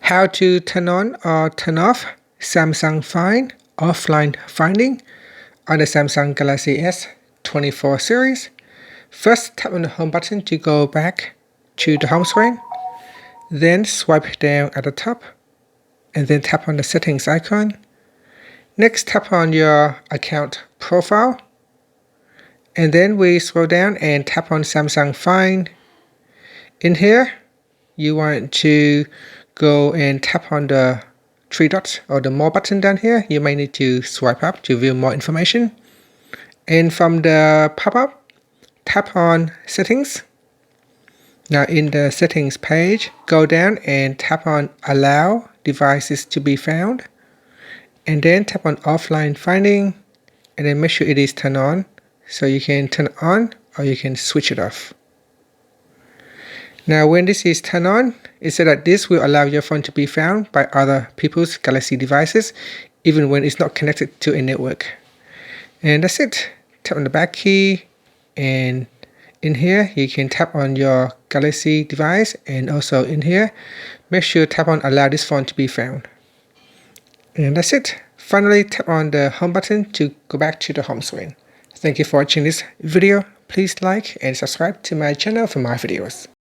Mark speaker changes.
Speaker 1: How to turn on or turn off Samsung Find offline finding on the Samsung Galaxy S24 series. First, tap on the home button to go back to the home screen. Then swipe down at the top and then tap on the settings icon. Next, tap on your account profile. And then we scroll down and tap on Samsung Find. In here, you want to go and tap on the three dots or the more button down here. You may need to swipe up to view more information. And from the pop-up, tap on settings. Now in the settings page, go down and tap on allow devices to be found. And then tap on offline finding and then make sure it is turned on. So you can turn it on or you can switch it off. Now when this is turned on, it said that this will allow your phone to be found by other people's Galaxy devices, even when it's not connected to a network. And that's it. Tap on the back key, and in here you can tap on your Galaxy device, and also in here, make sure tap on allow this phone to be found. And that's it. Finally, tap on the home button to go back to the home screen. Thank you for watching this video. Please like and subscribe to my channel for more videos.